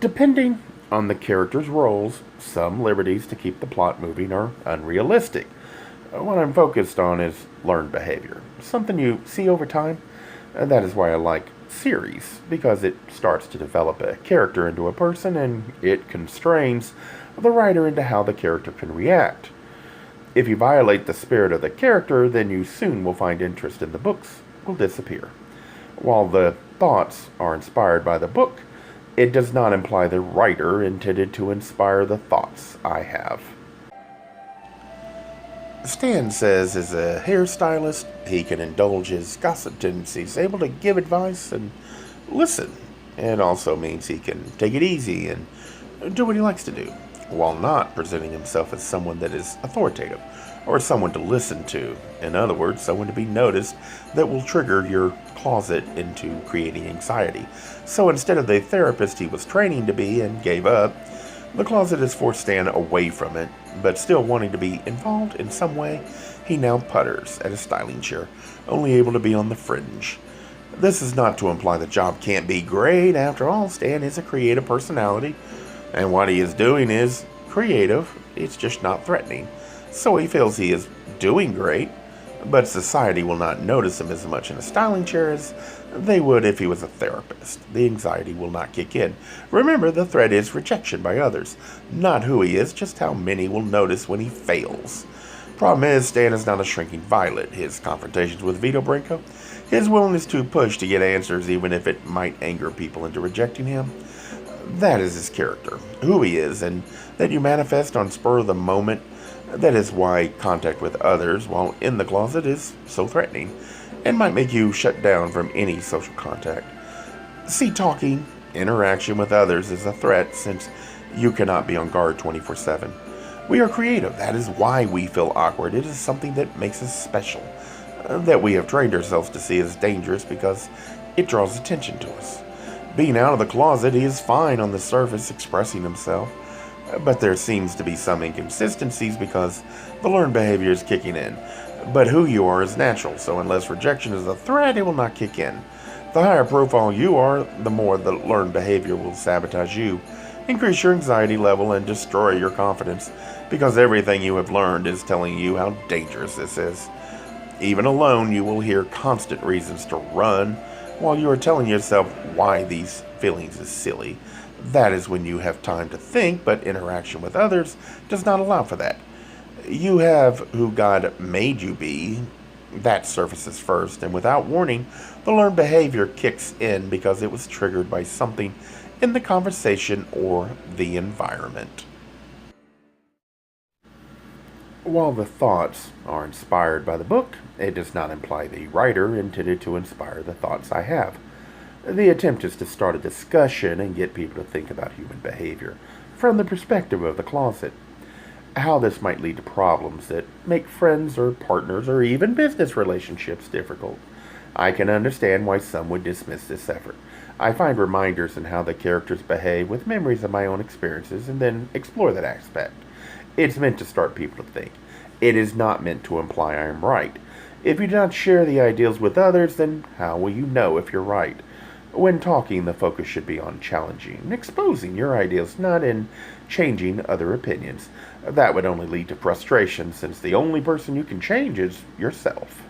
Depending on the character's roles, some liberties to keep the plot moving are unrealistic. What I'm focused on is learned behavior, something you see over time. That is why I like series, because it starts to develop a character into a person and it constrains the writer into how the character can react. If you violate the spirit of the character, then you soon will find interest in the books will disappear. While the thoughts are inspired by the book, it does not imply the writer intended to inspire the thoughts I have. Stan says as a hairstylist, he can indulge his gossip tendencies, able to give advice and listen. It also means he can take it easy and do what he likes to do, while not presenting himself as someone that is authoritative or someone to listen to. In other words, someone to be noticed that will trigger your closet into creating anxiety. So instead of the therapist he was training to be and gave up, the closet has forced Stan away from it, but still wanting to be involved in some way, he now putters at a styling chair, only able to be on the fringe. This is not to imply the job can't be great. After all, Stan is a creative personality, and what he is doing is creative. It's just not threatening. So he feels he is doing great, but society will not notice him as much in a styling chair as they would if he was a therapist. The anxiety will not kick in. Remember, the threat is rejection by others, not who he is, just how many will notice when he fails. Problem is, Stan is not a shrinking violet. His confrontations with Vito Brinko, his willingness to push to get answers even if it might anger people into rejecting him, that is his character, who he is, and that you manifest on spur of the moment. That is why contact with others while in the closet is so threatening and might make you shut down from any social contact. See, talking, interaction with others is a threat since you cannot be on guard 24/7. We are creative. That is why we feel awkward. It is something that makes us special, that we have trained ourselves to see as dangerous because it draws attention to us. Being out of the closet, he is fine on the surface expressing himself, but there seems to be some inconsistencies because the learned behavior is kicking in. But who you are is natural, so unless rejection is a threat, it will not kick in. The higher profile you are, the more the learned behavior will sabotage you, increase your anxiety level, and destroy your confidence, because everything you have learned is telling you how dangerous this is. Even alone, you will hear constant reasons to run, while you are telling yourself why these feelings is silly. That is when you have time to think, but interaction with others does not allow for that. You have who God made you be. That surfaces first, and without warning, the learned behavior kicks in because it was triggered by something in the conversation or the environment. While the thoughts are inspired by the book, it does not imply the writer intended to inspire the thoughts I have. The attempt is to start a discussion and get people to think about human behavior from the perspective of the closet. How this might lead to problems that make friends or partners or even business relationships difficult. I can understand why some would dismiss this effort. I find reminders in how the characters behave with memories of my own experiences and then explore that aspect. It's meant to start people to think. It is not meant to imply I am right. If you do not share the ideals with others, then how will you know if you're right? When talking, the focus should be on challenging and exposing your ideas, not in changing other opinions. That would only lead to frustration, since the only person you can change is yourself.